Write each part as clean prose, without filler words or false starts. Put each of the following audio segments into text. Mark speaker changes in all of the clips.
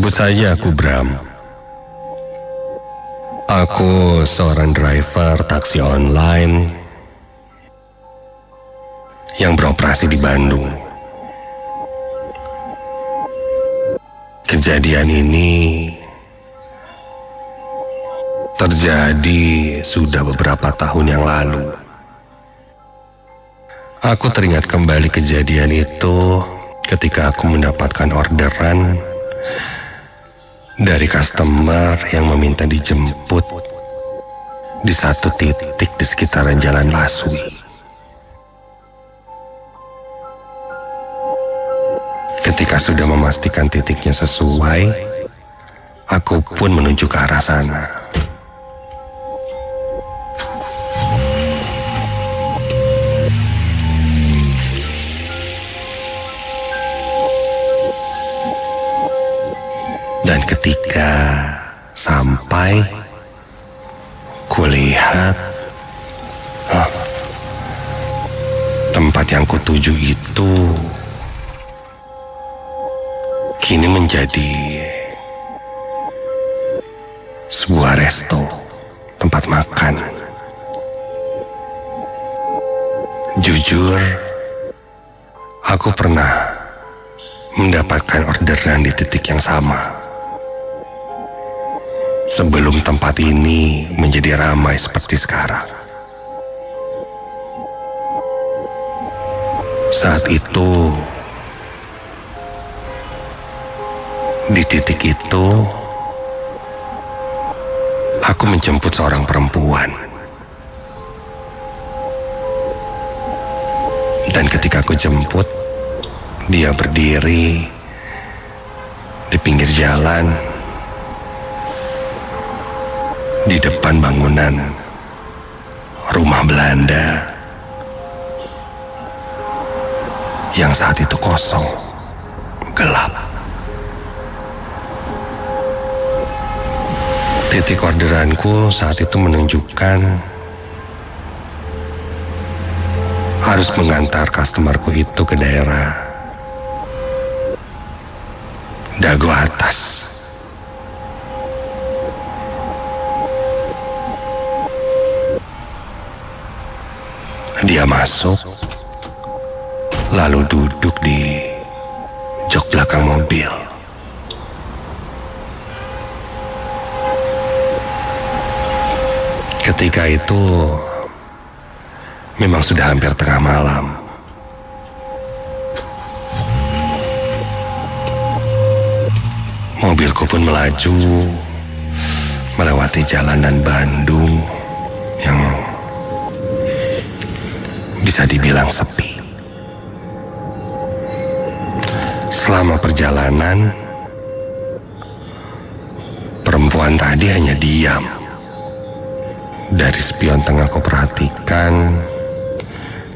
Speaker 1: Sebut saja aku Bram. Aku seorang driver taksi online yang beroperasi di Bandung. Kejadian ini terjadi sudah beberapa tahun yang lalu. Aku teringat kembali kejadian itu ketika aku mendapatkan orderan dari customer yang meminta dijemput di satu titik di sekitaran Jalan Laswi. Ketika sudah memastikan titiknya sesuai, aku pun menuju ke arah sana. Dan ketika sampai, kulihat tempat yang kutuju itu kini menjadi sebuah resto, tempat makan. Jujur, aku pernah mendapatkan orderan di titik yang sama sebelum tempat ini menjadi ramai seperti sekarang. Saat itu, di titik itu, aku menjemput seorang perempuan. Dan ketika aku jemput, dia berdiri di pinggir jalan di depan bangunan rumah Belanda yang saat itu kosong, gelap. Titik orderanku saat itu menunjukkan harus mengantar customerku itu ke daerah Dago Atas. Dia masuk, lalu duduk di jok belakang mobil. Ketika itu memang sudah hampir tengah malam. Mobilku pun melaju melewati jalanan Bandung yang bisa dibilang sepi. Selama perjalanan, perempuan tadi hanya diam. Dari spion tengah aku perhatikan,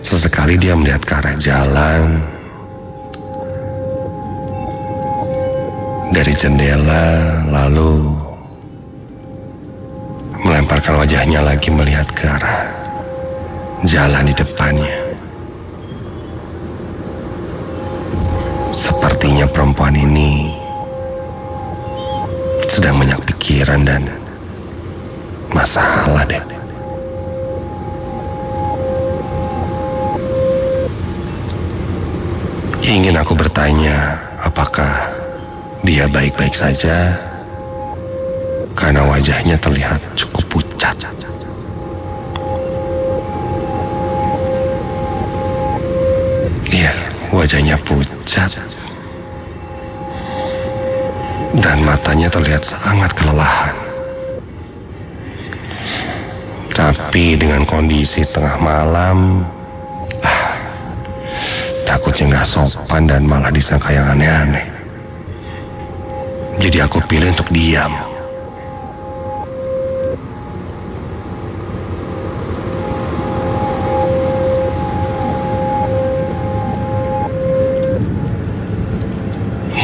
Speaker 1: sesekali dia melihat ke arah jalan. Dari jendela, lalu melemparkan wajahnya lagi melihat ke arah jalan di depannya. Sepertinya perempuan ini sedang banyak pikiran dan masalah deh. Ingin aku bertanya, apakah dia baik-baik saja? Karena wajahnya terlihat cukup pucat. Iya, wajahnya pucat. Dan matanya terlihat sangat kelelahan. Tapi dengan kondisi tengah malam, takutnya gak sopan dan malah disangka yang aneh-aneh. Jadi aku pilih untuk diam.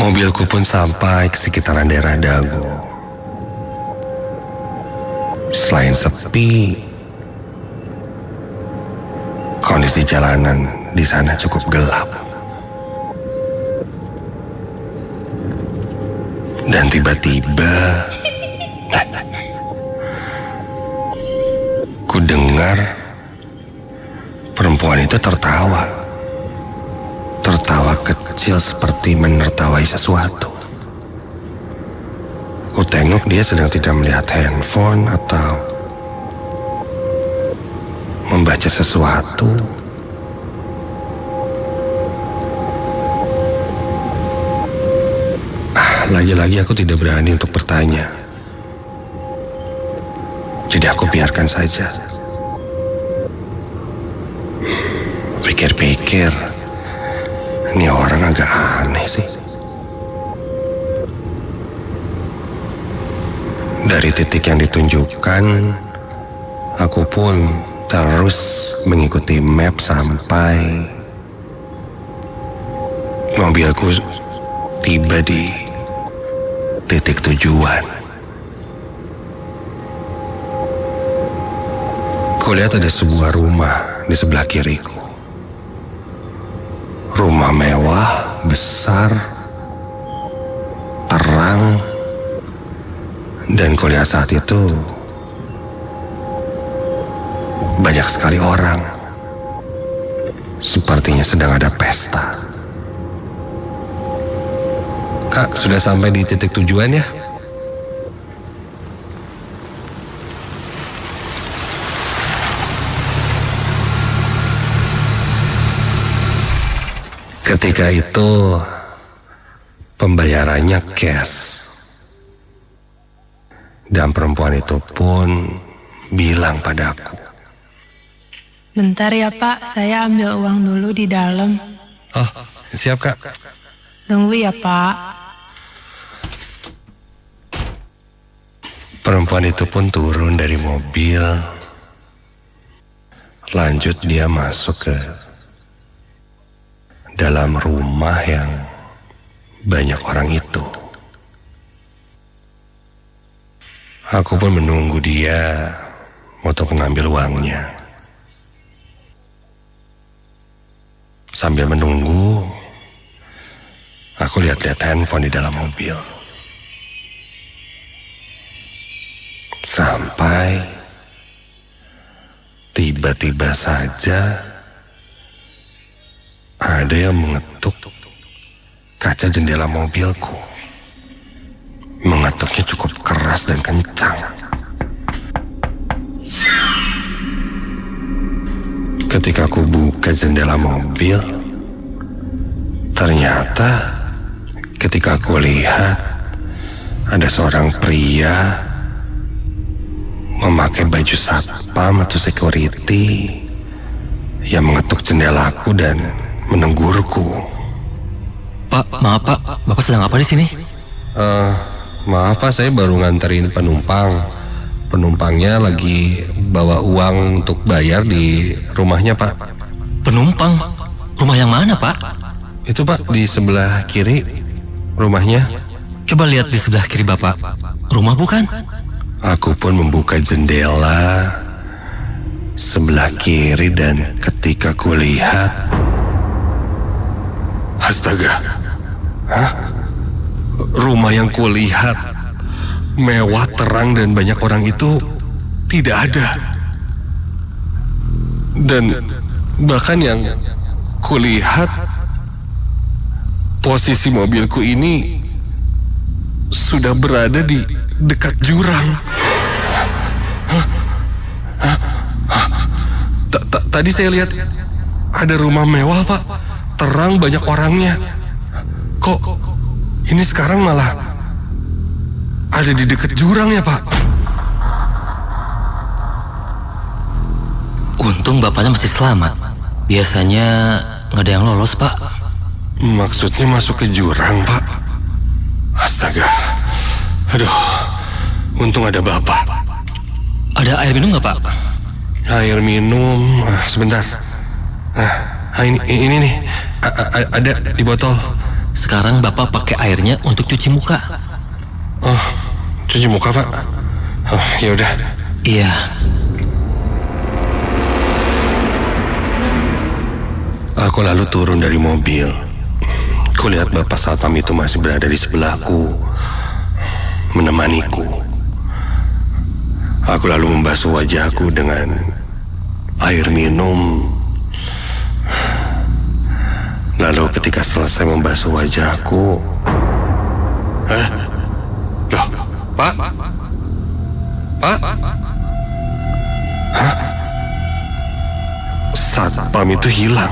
Speaker 1: Mobilku pun sampai ke sekitaran daerah Dago. Selain sepi, kondisi jalanan di sana cukup gelap. Dan tiba-tiba ku dengar perempuan itu tertawa. Tertawa kecil seperti menertawai sesuatu. Ku tengok dia sedang tidak melihat handphone atau membaca sesuatu. Lagi-lagi aku tidak berani untuk bertanya. Jadi aku biarkan saja. Pikir-pikir, ini orang agak aneh sih. Dari titik yang ditunjukkan, aku pun terus mengikuti map sampai mobilku tiba di titik tujuan. Kulihat ada sebuah rumah di sebelah kiriku. Rumah mewah, besar, terang, dan kulihat saat itu banyak sekali orang. Sepertinya sedang ada pesta. Kak, sudah sampai di titik tujuan ya? Ketika itu pembayarannya cash. Dan perempuan itu pun bilang padaku,
Speaker 2: "Bentar ya Pak, saya ambil uang dulu di dalam."
Speaker 1: "Oh, siap Kak."
Speaker 2: "Tunggu ya Pak."
Speaker 1: Perempuan itu pun turun dari mobil. Lanjut dia masuk ke dalam rumah yang banyak orang itu. Aku pun menunggu dia untuk mengambil uangnya. Sambil menunggu, aku lihat-lihat handphone di dalam mobil. Sampai tiba-tiba saja ada yang mengetuk kaca jendela mobilku. Mengetuknya cukup keras dan kencang. Ketika aku buka jendela mobil, ternyata ketika aku lihat ada seorang pria memakai baju satpam atau security yang mengetuk jendelaku dan menegurku.
Speaker 3: Pak, maaf Pak, Bapak sedang apa di sini?
Speaker 1: Maaf Pak, saya baru nganterin penumpang. Penumpangnya lagi bawa uang untuk bayar di rumahnya Pak.
Speaker 3: Penumpang? Rumah yang mana Pak?
Speaker 1: Itu Pak, di sebelah kiri rumahnya.
Speaker 3: Coba lihat di sebelah kiri Bapak. Rumah bukan?
Speaker 1: Aku pun membuka jendela sebelah kiri dan ketika kulihat, astaga, rumah yang kulihat mewah, terang dan banyak orang itu tidak ada. Dan bahkan yang kulihat, posisi mobilku ini sudah berada di dekat jurang. Tadi saya lihat ada rumah mewah Pak, terang banyak orangnya. Kok ini sekarang malah ada di dekat jurang ya Pak?
Speaker 3: Untung Bapaknya masih selamat. Biasanya nggak ada yang lolos Pak.
Speaker 1: Maksudnya masuk ke jurang Pak? Astaga. Aduh, untung ada Bapak.
Speaker 3: Ada air minum nggak Pak?
Speaker 1: Air minum, sebentar. Ini nih, ada di botol.
Speaker 3: Sekarang Bapak pakai airnya untuk cuci muka.
Speaker 1: Oh, cuci muka Pak? Oh, ya udah.
Speaker 3: Iya.
Speaker 1: Aku lalu turun dari mobil. Kulihat Bapak satpam itu masih berada di sebelahku. menemaniku. Aku lalu membasuh wajahku dengan air minum. Lalu ketika selesai membasuh wajahku, loh, Pak? Pak? Hah? Satpam itu hilang.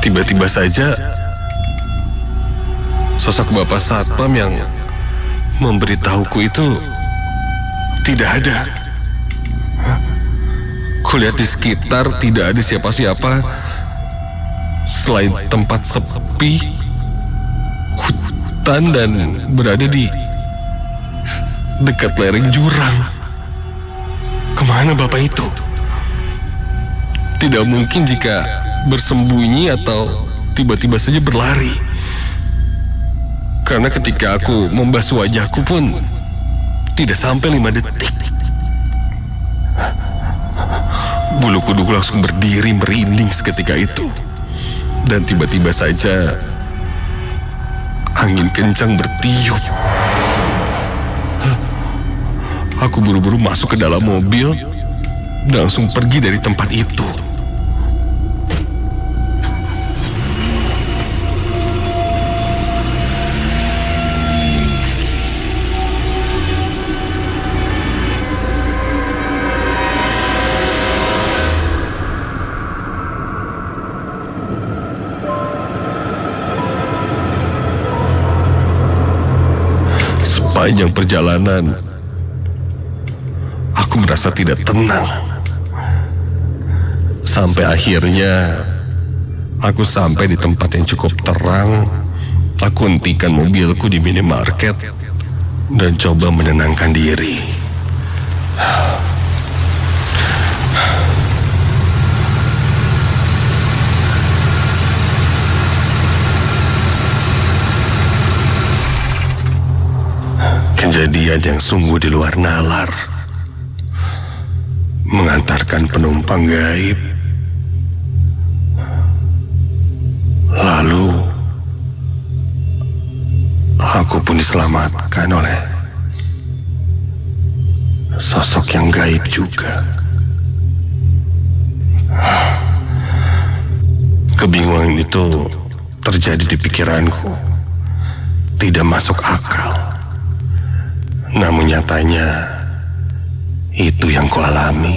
Speaker 1: Tiba-tiba saja sosok Bapak Satpam yang memberitahuku itu tidak ada. Kulihat di sekitar tidak ada siapa-siapa selain tempat sepi, hutan, dan berada di dekat lereng jurang. Kemana Bapak itu? Tidak mungkin jika bersembunyi atau tiba-tiba saja berlari. Karena ketika aku membasuh wajahku pun tidak sampai 5 detik. Bulu kuduku langsung berdiri merinding seketika itu. Dan tiba-tiba saja angin kencang bertiup. Aku buru-buru masuk ke dalam mobil dan langsung pergi dari tempat itu. Sepanjang perjalanan, aku merasa tidak tenang. Sampai akhirnya, aku sampai di tempat yang cukup terang. Aku hentikan mobilku di minimarket dan coba menenangkan diri. Kejadian yang sungguh di luar nalar, mengantarkan penumpang gaib, lalu aku pun diselamatkan oleh sosok yang gaib juga. Kebingungan itu terjadi di pikiranku, tidak masuk akal. Namun nyatanya itu yang kualami.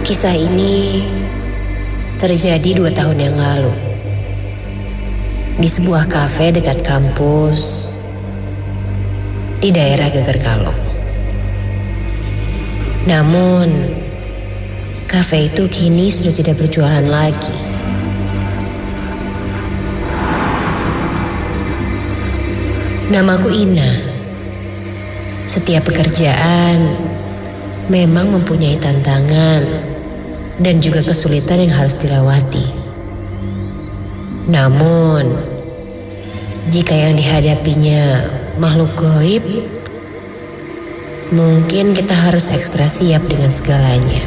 Speaker 4: Kisah ini terjadi 2 tahun yang lalu di sebuah kafe dekat kampus di daerah Gegerkalong. Namun, kafe itu kini sudah tidak berjualan lagi. Namaku Ina. Setiap pekerjaan memang mempunyai tantangan dan juga kesulitan yang harus dilewati. Namun, jika yang dihadapinya makhluk gaib, mungkin kita harus ekstra siap dengan segalanya.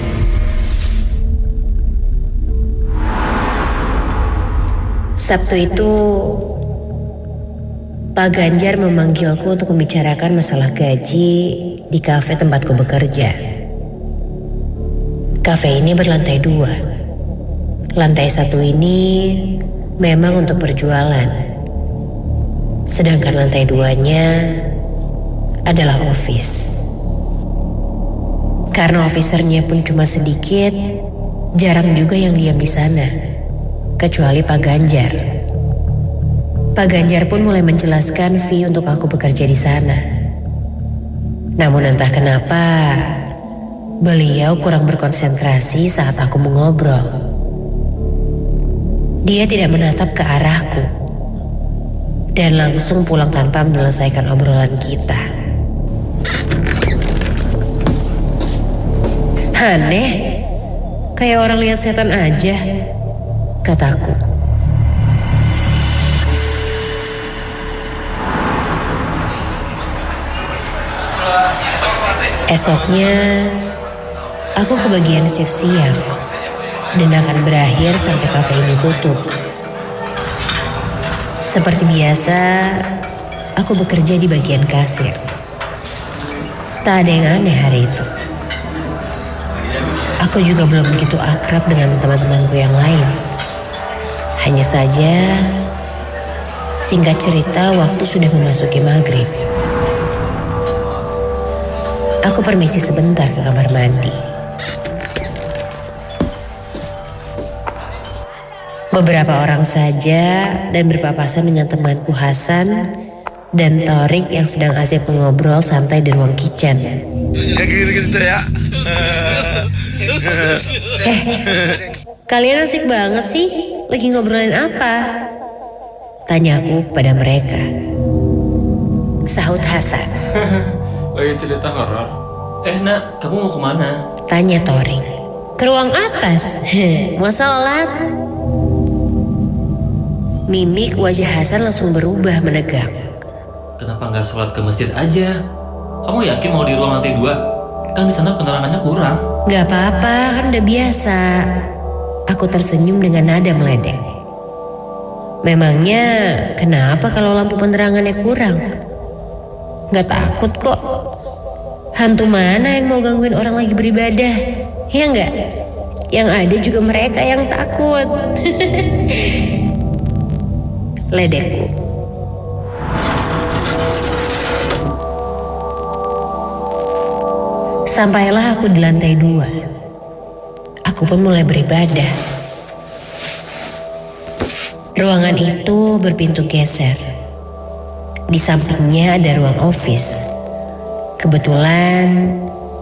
Speaker 4: Sabtu itu, Pak Ganjar memanggilku untuk membicarakan masalah gaji di kafe tempatku bekerja. Kafe ini berlantai 2. Lantai 1 ini memang untuk berjualan. Sedangkan lantai 2-nya adalah office. Karena officernya pun cuma sedikit, jarang juga yang diam di sana, kecuali Pak Ganjar. Pak Ganjar pun mulai menjelaskan fee untuk aku bekerja di sana. Namun entah kenapa, beliau kurang berkonsentrasi saat aku mengobrol. Dia tidak menatap ke arahku dan langsung pulang tanpa menyelesaikan obrolan kita. Aneh, kayak orang lihat setan aja, kataku. Esoknya, aku kebagian shift siang dan akan berakhir sampai kafe ini tutup. Seperti biasa, aku bekerja di bagian kasir. Tak ada yang aneh hari itu. Aku juga belum begitu akrab dengan teman-temanku yang lain. Hanya saja, singkat cerita, waktu sudah memasuki maghrib. Aku permisi sebentar ke kamar mandi. Beberapa orang saja dan berpapasan dengan temanku Hasan dan Torik yang sedang asik mengobrol santai di ruang kitchen.
Speaker 5: Ya gitu-gitu ya.
Speaker 4: Kalian asik banget sih, lagi ngobrolin apa? Tanyaku kepada mereka. Sahut Hasan.
Speaker 6: Lagi cerita horor.
Speaker 3: Nak, kamu mau kemana?
Speaker 4: Tanya Torik. Ke ruang atas. Mau sholat? Mimik wajah Hasan langsung berubah menegang.
Speaker 3: Kenapa nggak sholat ke masjid aja? Kamu yakin mau di ruang lantai 2? Kan di sana penerangannya kurang.
Speaker 4: Gak apa-apa, kan udah biasa. Aku tersenyum dengan nada meledek. Memangnya kenapa kalau lampu penerangannya kurang? Gak takut kok. Hantu mana yang mau gangguin orang lagi beribadah? Ya enggak? Yang ada juga mereka yang takut. Ledekku. Sampailah aku di lantai 2. Aku pun mulai beribadah. Ruangan itu berpintu geser. Di sampingnya ada ruang office. Kebetulan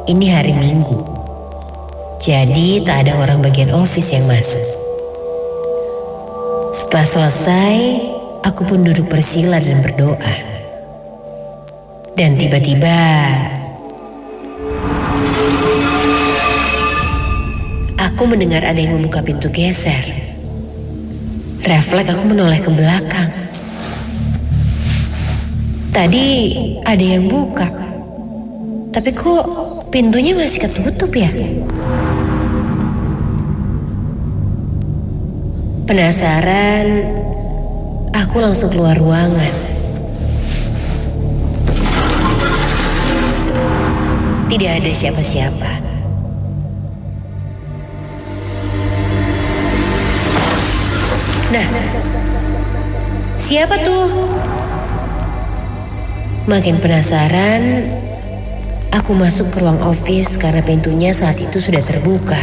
Speaker 4: ini hari Minggu. Jadi tak ada orang bagian office yang masuk. Setelah selesai, aku pun duduk bersila dan berdoa. Dan tiba-tiba aku mendengar ada yang membuka pintu geser. Refleks aku menoleh ke belakang. Tadi ada yang buka. Tapi kok pintunya masih ketutup ya? Penasaran, aku langsung keluar ruangan. Tidak ada siapa-siapa. Nah, siapa tuh? Makin penasaran, aku masuk ke ruang office karena pintunya saat itu sudah terbuka.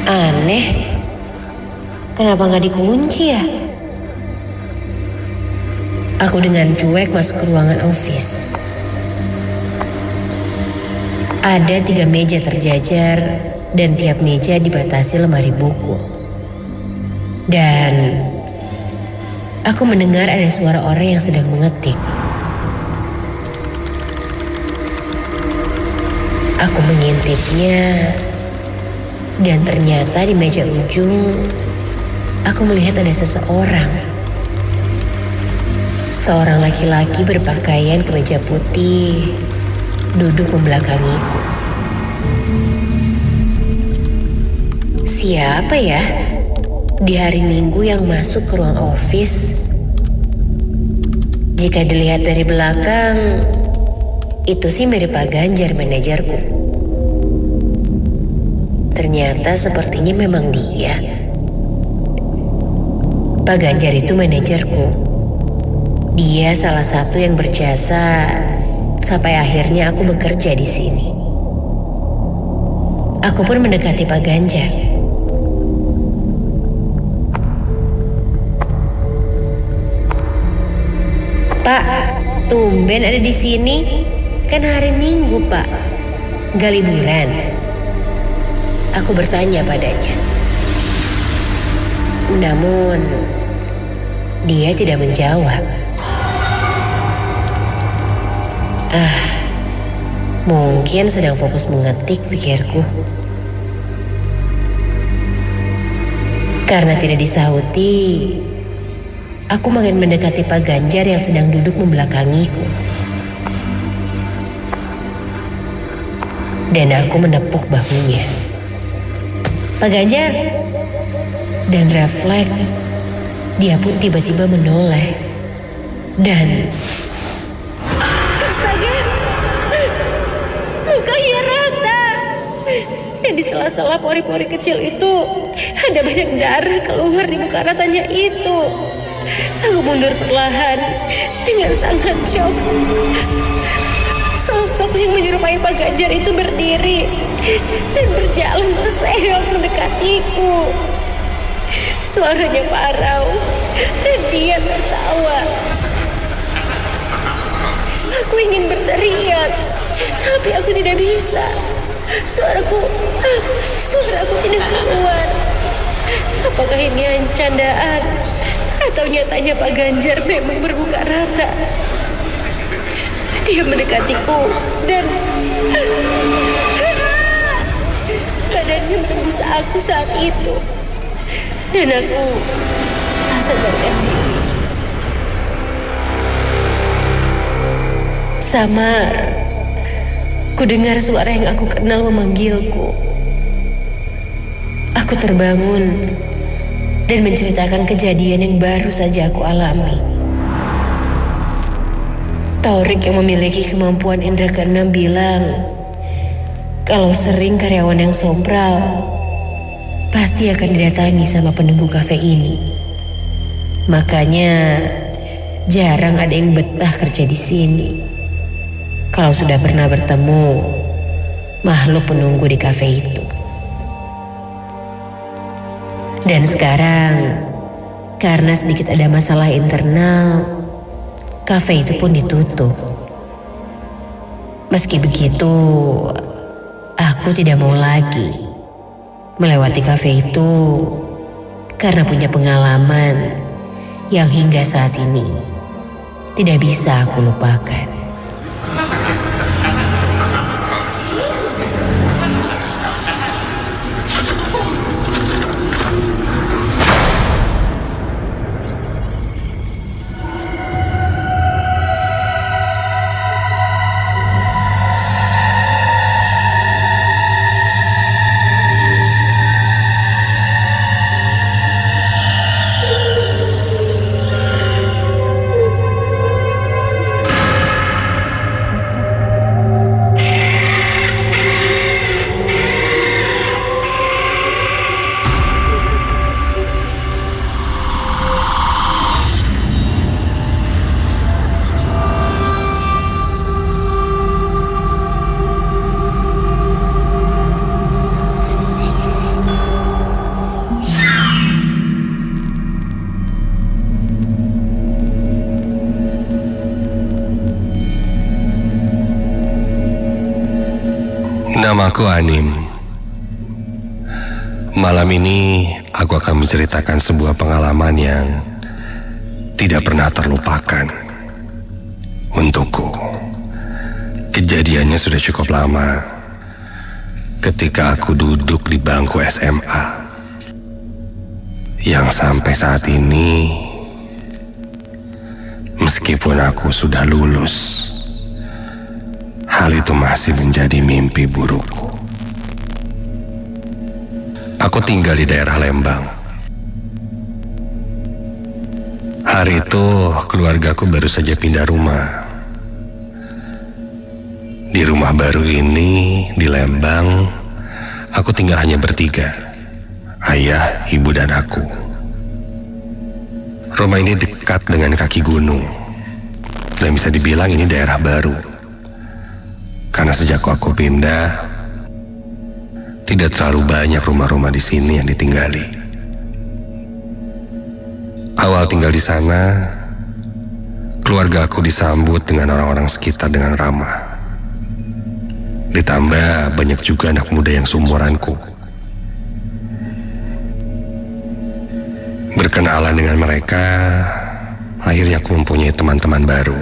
Speaker 4: Aneh, kenapa nggak dikunci ya? Aku dengan cuek masuk ke ruangan office. Ada 3 meja terjajar dan tiap meja dibatasi lemari buku. Dan aku mendengar ada suara orang yang sedang mengetik. Aku mengintipnya dan ternyata di meja ujung aku melihat ada seseorang. Seorang laki-laki berpakaian kemeja putih duduk membelakangiku. Siapa ya di hari Minggu yang masuk ke ruang office? Jika dilihat dari belakang, itu sih mirip Pak Ganjar, manajerku. Ternyata sepertinya memang dia. Pak Ganjar itu manajerku. Dia salah satu yang berjasa sampai akhirnya aku bekerja di sini. Aku pun mendekati Pak Ganjar. Pak, tumben ada di sini. Kan hari Minggu, Pak. Gak liburan. Aku bertanya padanya. Namun, dia tidak menjawab. Mungkin sedang fokus mengetik, pikirku. Karena tidak disauti, aku makin mendekati Pak Ganjar yang sedang duduk membelakangiku. Dan aku menepuk bahunya. Pak Ganjar. Dan refleks, dia pun tiba-tiba menoleh. Dan astaga, mukanya rata. Dan di sela-sela pori-pori kecil itu ada banyak darah keluar di muka ratanya itu. Aku mundur perlahan dengan sangat shock. Sosok yang menyerupai Pak Ganjar itu berdiri dan berjalan terseok mendekatiku. Suaranya parau dan dia tertawa. Aku ingin berteriak, tapi aku tidak bisa. Suaraku tidak keluar. Apakah ini candaan atau nyatanya Pak Ganjar memang bermuka rata? Dia mendekatiku dan badannya menembus aku saat itu. Dan aku tak sadarkan diri. Samar, ku dengar suara yang aku kenal memanggilku. Aku terbangun dan menceritakan kejadian yang baru saja aku alami. Taurik yang memiliki kemampuan indera keenam bilang kalau sering karyawan yang sompral pasti akan didatangi sama penunggu kafe ini. Makanya jarang ada yang betah kerja di sini. Kalau sudah pernah bertemu makhluk penunggu di kafe itu. Dan sekarang karena sedikit ada masalah internal, kafe itu pun ditutup. Meski begitu, aku tidak mau lagi melewati kafe itu karena punya pengalaman yang hingga saat ini tidak bisa aku lupakan.
Speaker 1: Namaku Anim. Malam ini aku akan menceritakan sebuah pengalaman yang tidak pernah terlupakan untukku. Kejadiannya sudah cukup lama, ketika aku duduk di bangku SMA, yang sampai saat ini, meskipun aku sudah lulus, hal itu masih menjadi mimpi burukku. Aku tinggal di daerah Lembang. Hari itu keluargaku baru saja pindah rumah. Di rumah baru ini di Lembang, aku tinggal hanya bertiga, ayah, ibu, dan aku. Rumah ini dekat dengan kaki gunung, dan bisa dibilang ini daerah baru. Karena sejak aku pindah, tidak terlalu banyak rumah-rumah di sini yang ditinggali. Awal tinggal di sana, keluarga aku disambut dengan orang-orang sekitar dengan ramah. Ditambah banyak juga anak muda yang seumuranku. Berkenalan dengan mereka, akhirnya aku mempunyai teman-teman baru.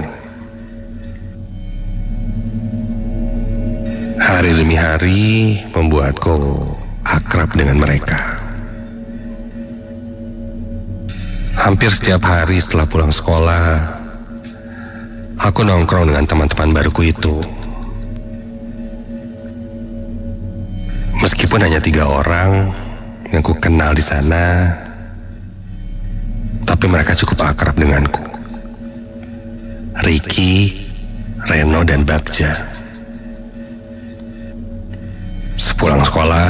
Speaker 1: Hari demi hari membuatku akrab dengan mereka. Hampir setiap hari setelah pulang sekolah, aku nongkrong dengan teman-teman baruku itu. Meskipun hanya 3 orang yang ku kenal di sana, tapi mereka cukup akrab denganku. Ricky, Reno, dan Bagja. Sepulang sekolah,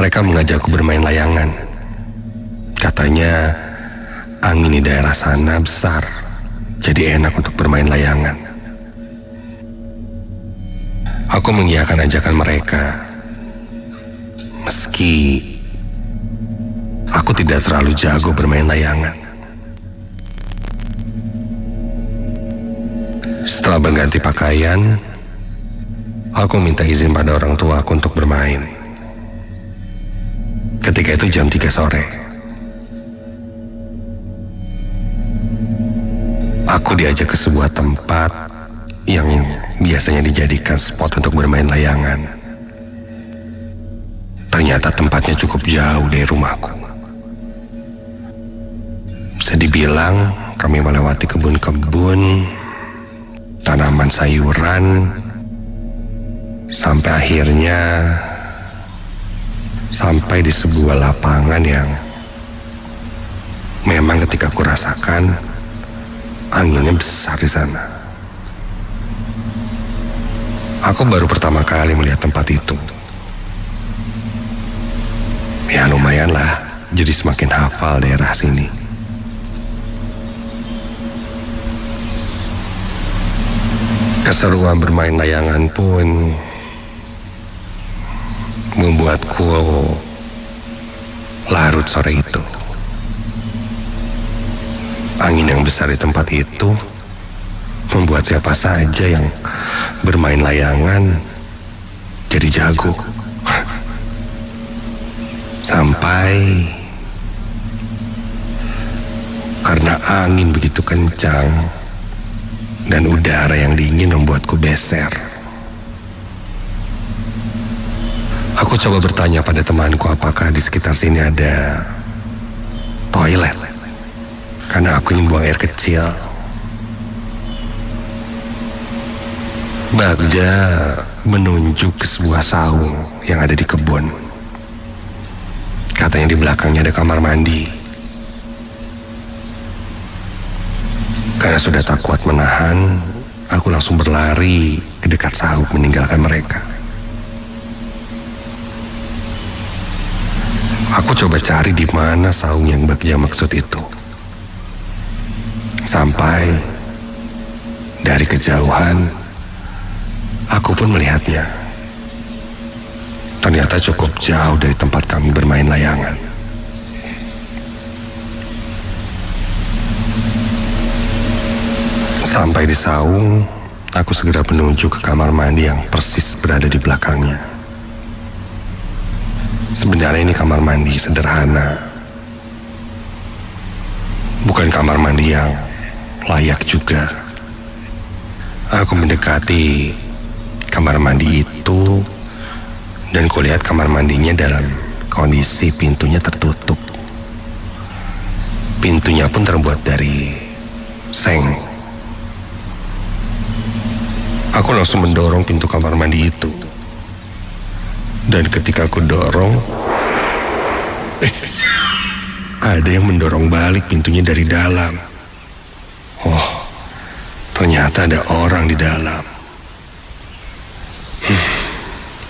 Speaker 1: mereka mengajakku bermain layangan. Katanya angin di daerah sana besar, jadi enak untuk bermain layangan. Aku mengiyakan ajakan mereka, meski aku tidak terlalu jago bermain layangan. Setelah berganti pakaian, aku minta izin pada orang tua aku untuk bermain. Ketika itu jam 3 sore. Aku diajak ke sebuah tempat yang biasanya dijadikan spot untuk bermain layangan. Ternyata tempatnya cukup jauh dari rumahku. Bisa dibilang kami melewati kebun-kebun, tanaman sayuran, sampai akhirnya sampai di sebuah lapangan yang memang ketika aku rasakan anginnya besar di sana. Aku baru pertama kali melihat tempat itu. Ya lumayan lah, jadi semakin hafal daerah sini. Keseruan bermain layangan pun membuatku larut sore itu. Angin yang besar di tempat itu membuat siapa saja yang bermain layangan jadi jago. Sampai karena angin begitu kencang dan udara yang dingin membuatku beser. Aku coba bertanya pada temanku apakah di sekitar sini ada toilet, karena aku ingin buang air kecil. Bagja menunjuk ke sebuah saung yang ada di kebun. Katanya di belakangnya ada kamar mandi. Karena sudah tak kuat menahan, aku langsung berlari ke dekat saung meninggalkan mereka. Aku coba cari di mana saung yang Bagja maksud itu. Sampai dari kejauhan aku pun melihatnya. Ternyata cukup jauh dari tempat kami bermain layangan. Sampai di saung, aku segera menuju ke kamar mandi yang persis berada di belakangnya. Sebenarnya ini kamar mandi sederhana. Bukan kamar mandi yang layak juga. Aku mendekati kamar mandi itu dan kulihat kamar mandinya dalam kondisi pintunya tertutup. Pintunya pun terbuat dari seng. Aku langsung mendorong pintu kamar mandi itu. Dan ketika aku dorong, ada yang mendorong balik pintunya dari dalam. Oh, ternyata ada orang di dalam.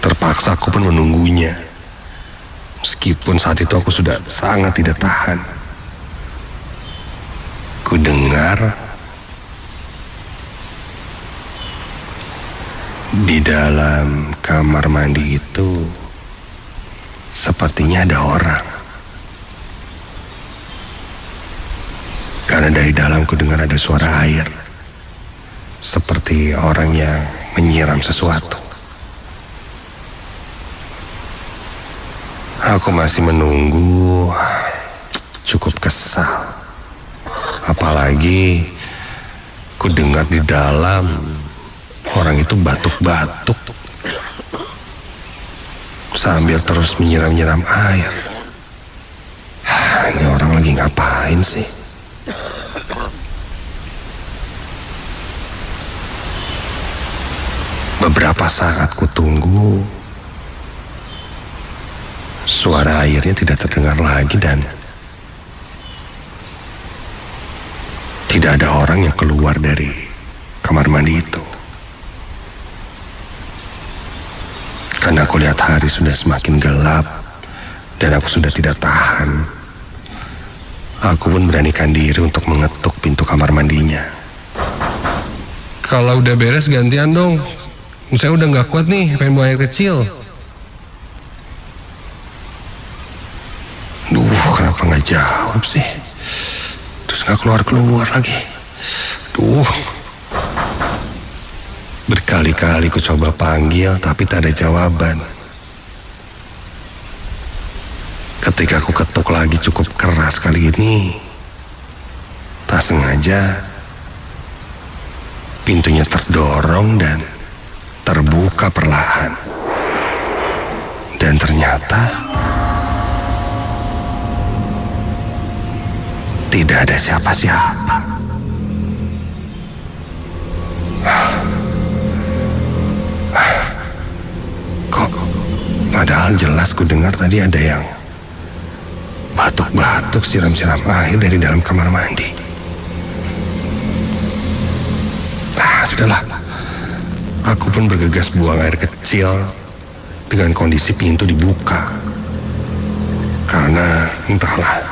Speaker 1: Terpaksa aku pun menunggunya. Meskipun saat itu aku sudah sangat tidak tahan. Ku dengar Di dalam kamar mandi itu sepertinya ada orang. Karena dari dalam ku dengar ada suara air, seperti orang yang menyiram sesuatu. Aku masih menunggu, cukup kesal. Apalagi ku dengar di dalam orang itu batuk-batuk sambil terus menyiram-nyiram air. Ini orang lagi ngapain sih? Beberapa saat ku tunggu, suara airnya tidak terdengar lagi dan tidak ada orang yang keluar dari kamar mandi itu. Karena aku lihat hari sudah semakin gelap dan aku sudah tidak tahan, aku pun beranikan diri untuk mengetuk pintu kamar mandinya. Kalau udah beres gantian dong. Saya udah gak kuat nih, pengen buang air kecil. Duh, kenapa gak jawab sih? Terus gak keluar-keluar lagi. Duh. Berkali-kali ku coba panggil, tapi tak ada jawaban. Ketika aku ketuk lagi cukup keras kali ini, tak sengaja pintunya terdorong dan terbuka perlahan. Dan ternyata tidak ada siapa-siapa. Kok padahal jelas ku dengar tadi ada yang batuk-batuk siram-siram air dari dalam kamar mandi. Sudahlah. Aku pun bergegas buang air kecil dengan kondisi pintu dibuka. Karena entahlah,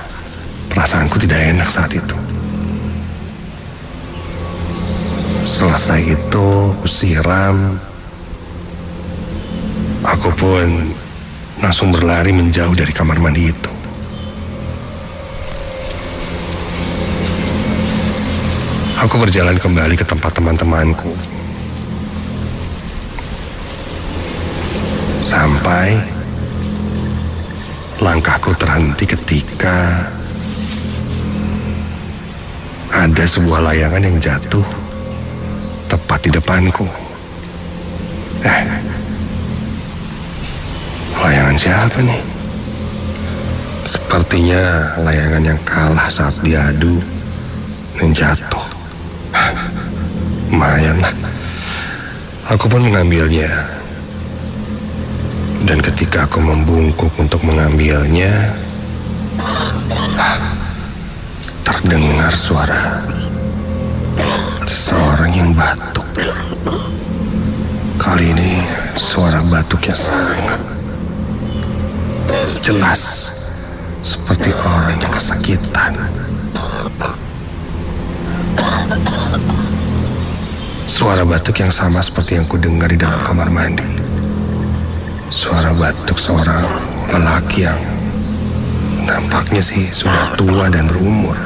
Speaker 1: perasaanku tidak enak saat itu. Selesai itu, kusiram. Aku pun langsung berlari menjauh dari kamar mandi itu. Aku berjalan kembali ke tempat teman-temanku. Sampai langkahku terhenti ketika ada sebuah layangan yang jatuh tepat di depanku. Layangan siapa nih? Sepertinya layangan yang kalah saat diadu dan jatuh. Lumayan lah. Aku pun mengambilnya. Dan ketika aku membungkuk untuk mengambilnya, terdengar suara seseorang yang batuk. Kali ini suara batuknya sangat jelas, seperti orang yang kesakitan. Suara batuk yang sama seperti yang kudengar di dalam kamar mandi. Suara batuk seorang lelaki yang nampaknya sih sudah tua dan berumur.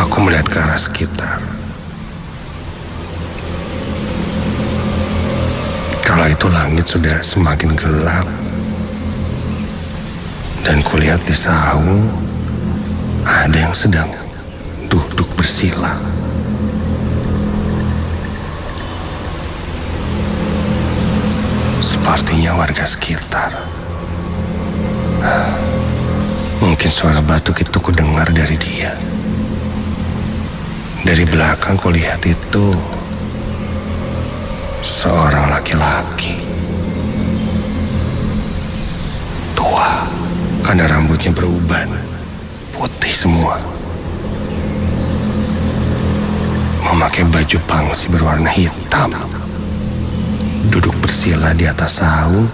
Speaker 1: Aku melihat ke arah sekitar. Kala itu langit sudah semakin gelap. Dan kulihat di saung ada yang sedang duduk bersila. Sepertinya warga sekitar. Mungkin suara batuk itu kudengar dari dia. Dari belakang kulihat itu seorang laki-laki. Tua, karena rambutnya beruban, putih semua. Memakai baju pangsi berwarna hitam. Duduk bersila di atas saung.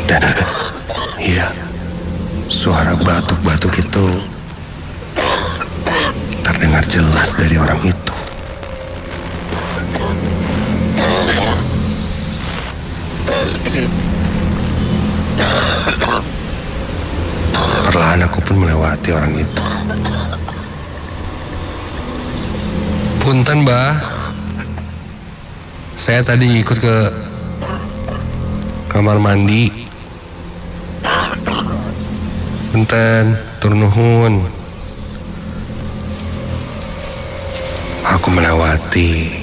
Speaker 1: Dan iya, suara batuk-batuk itu terdengar jelas. dari orang itu. Perlahan aku pun melewati orang itu. Punten, Mbah. Saya tadi ikut ke kamar mandi. Punten, tur nuhun. Aku melewati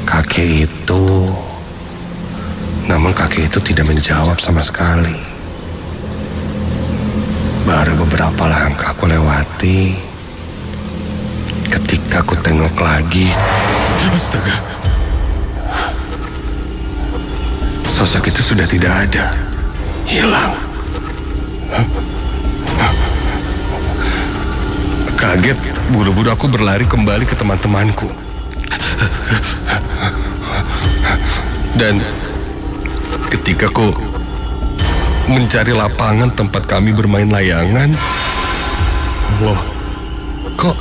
Speaker 1: kakek itu. Namun kakek itu tidak menjawab sama sekali. Baru beberapa langkah aku lewati, ketika aku tengok lagi, astaga, sosok itu sudah tidak ada, hilang. Kaget, buru-buru aku berlari kembali ke teman-temanku. Dan ketika aku mencari lapangan tempat kami bermain layangan, loh, kok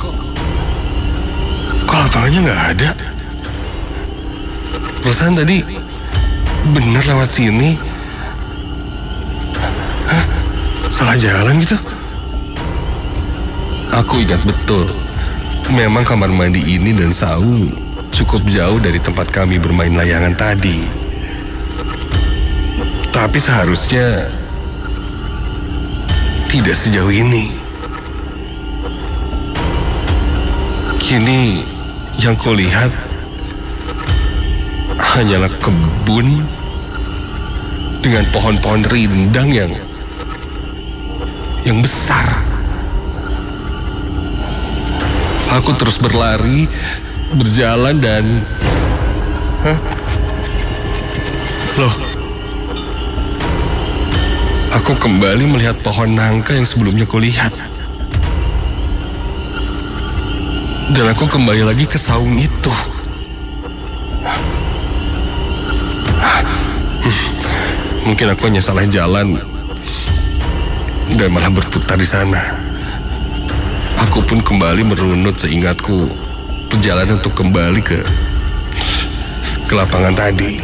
Speaker 1: lapangannya nggak ada? Perasaan tadi bener lewat sini. Hah? Salah jalan gitu? Aku ingat betul, memang kamar mandi ini dan saung cukup jauh dari tempat kami bermain layangan tadi. Tapi seharusnya tidak sejauh ini. Kini yang kulihat hanyalah kebun dengan pohon-pohon rindang yang besar. Aku terus berlari, berjalan dan... Loh, aku kembali melihat pohon nangka yang sebelumnya kulihat. Dan aku kembali lagi ke saung itu. Mungkin aku hanya salah jalan dan malah berputar di sana. Aku pun kembali merunut seingatku perjalanan untuk kembali ke lapangan tadi.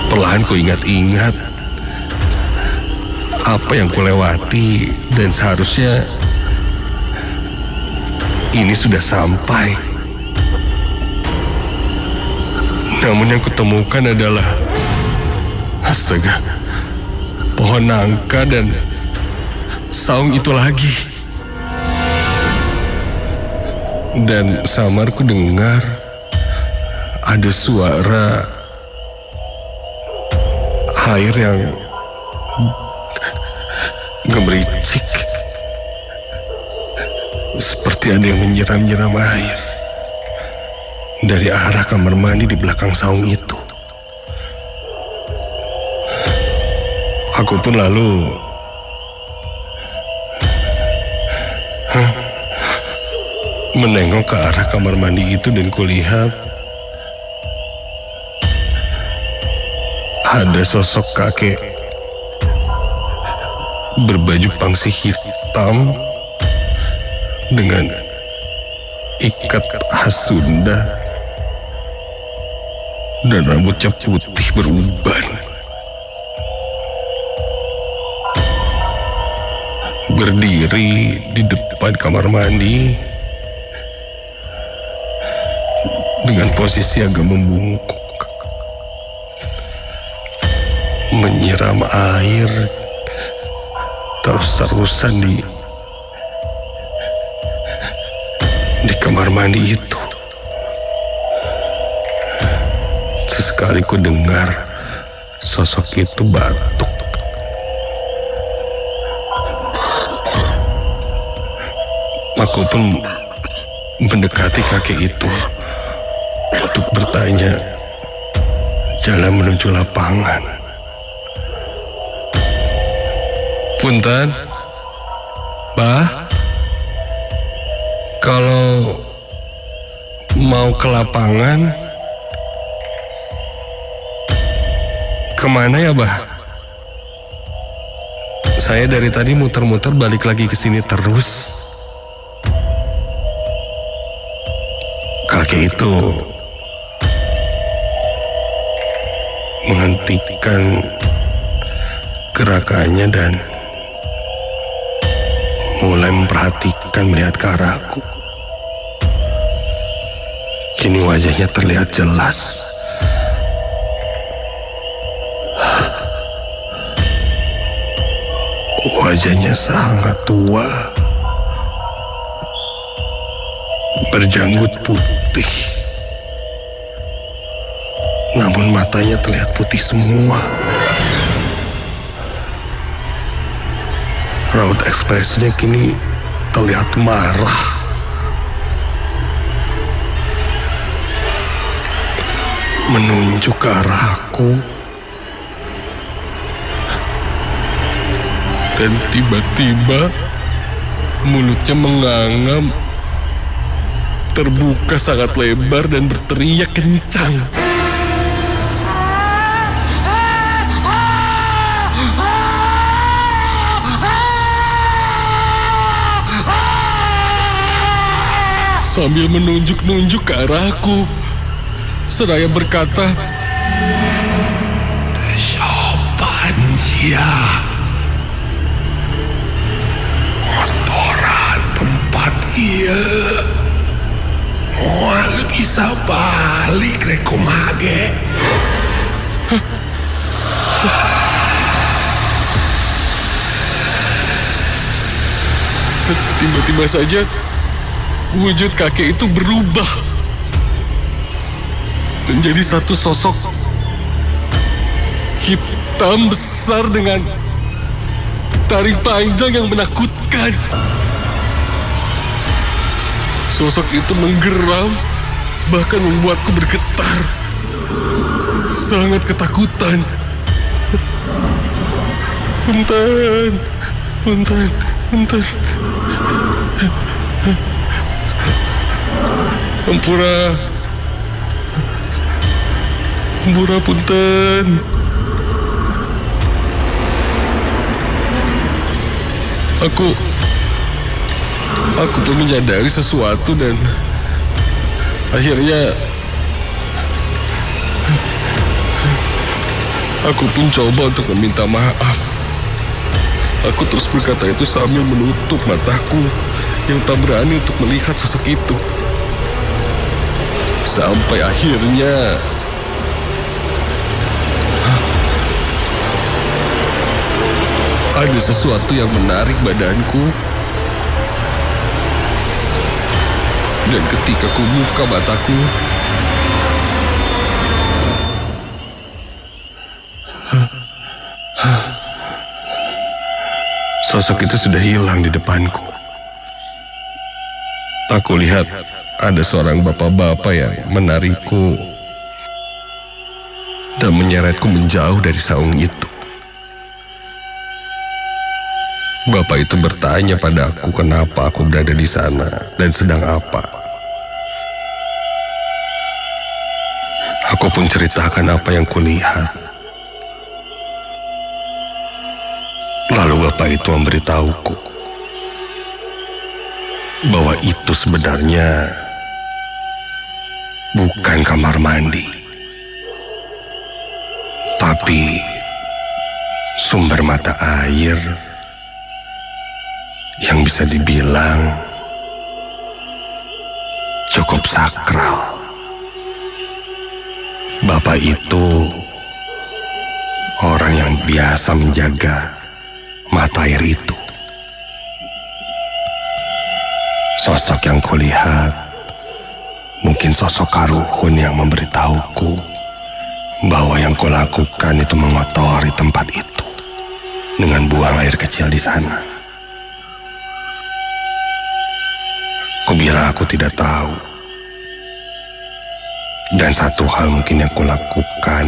Speaker 1: Perlahan ku ingat-ingat apa yang kulewati dan seharusnya ini sudah sampai. Namun yang kutemukan adalah, astaga, pohon nangka dan saung itu lagi. Dan samar ku dengar ada suara air yang gemericik, seperti ada yang menyiram-nyiram air dari arah kamar mandi di belakang saung itu. Aku pun lalu menengok ke arah kamar mandi itu dan kulihat ada sosok kakek berbaju pangsi hitam dengan ikat khas Sunda dan rambutnya putih beruban, berdiri di depan kamar mandi dengan posisi agak membungkuk, menyiram air terus-terusan di kamar mandi itu. Sesekali ku dengar sosok itu batuk. Aku pun mendekati kakek itu untuk bertanya jalan menuju lapangan. Punten, Bah, kalau mau ke lapangan kemana ya, Bah? Saya dari tadi muter-muter balik lagi ke sini terus. kakek itu menghentikan gerakannya dan mulai memperhatikan melihat ke arahku. Kini wajahnya terlihat jelas. Wajahnya sangat tua, berjanggut putih, namun matanya terlihat putih semua. Raut ekspresinya kini terlihat marah. Menunjuk ke arahku. Dan tiba-tiba mulutnya menganga, terbuka sangat lebar dan berteriak kencang. Sambil menunjuk-nunjuk ke arahku, seraya berkata, "Siapaan sia? Motoran tempat iya. Mau bisa balik reko mage." Tiba-tiba saja wujud kakek itu berubah menjadi satu sosok hitam besar dengan taring panjang yang menakutkan. Sosok itu menggeram, bahkan membuatku bergetar. Sangat ketakutan. Punten, punten, punten. Ampura punten. Aku pun menyadari sesuatu dan akhirnya aku pun coba untuk meminta maaf. Aku terus berkata itu sambil menutup mataku yang tak berani untuk melihat sosok itu. Sampai akhirnya ada sesuatu yang menarik badanku. Dan ketika ku buka mataku, sosok itu sudah hilang di depanku. Aku lihat ada seorang bapak-bapak yang menarikku dan menyeretku menjauh dari saung itu. Bapak itu bertanya padaku kenapa aku berada di sana dan sedang apa. Aku pun ceritakan apa yang kulihat. Lalu bapak itu memberitahuku bahwa itu sebenarnya bukan kamar mandi, tapi sumber mata air yang bisa dibilang cukup sakral. Bapak itu orang yang biasa menjaga mata air itu. Sosok yang kulihat mungkin sosok Karuhun yang memberitahuku bahwa yang kulakukan itu mengotori tempat itu dengan buang air kecil di sana. Kubilang aku tidak tahu. Dan satu hal mungkin yang kulakukan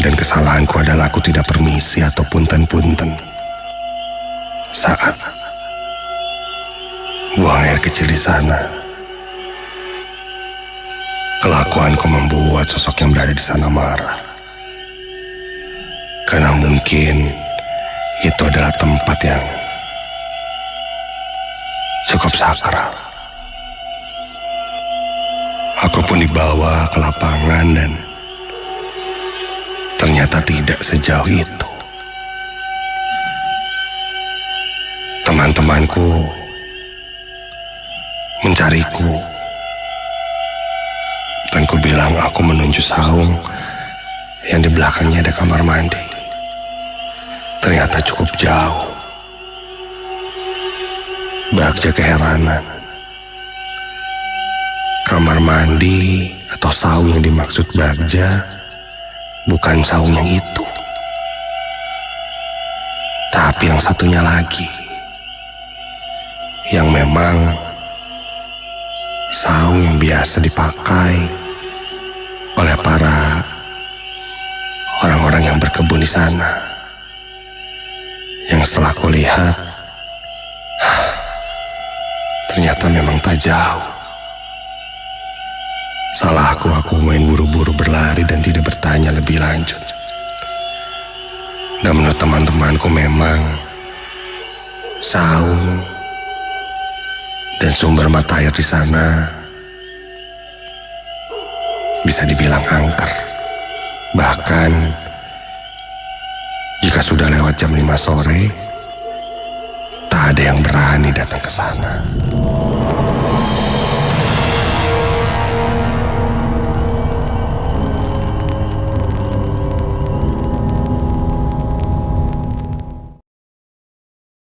Speaker 1: dan kesalahanku adalah aku tidak permisi atau punten-punten saat buang air kecil di sana. Kelakuanku membuat sosok yang berada di sana marah. Karena mungkin itu adalah tempat yang cukup sakral. Aku pun dibawa ke lapangan dan ternyata tidak sejauh itu. Teman-temanku mencariku dan ku bilang aku menuju saung yang di belakangnya ada kamar mandi. Ternyata cukup jauh. Bagja keheranan. Kamar mandi atau saung yang dimaksud Bagja bukan saung yang itu, tapi yang satunya lagi, yang memang saung yang biasa dipakai oleh para orang-orang yang berkebun di sana. Yang setelah kulihat, ternyata memang tak jauh. Salahku, aku main buru-buru berlari dan tidak bertanya lebih lanjut. Dan menurut teman-temanku memang saung dan sumber mata air di sana bisa dibilang angker. Bahkan jika sudah lewat jam 5 sore, tak ada yang berani datang ke sana.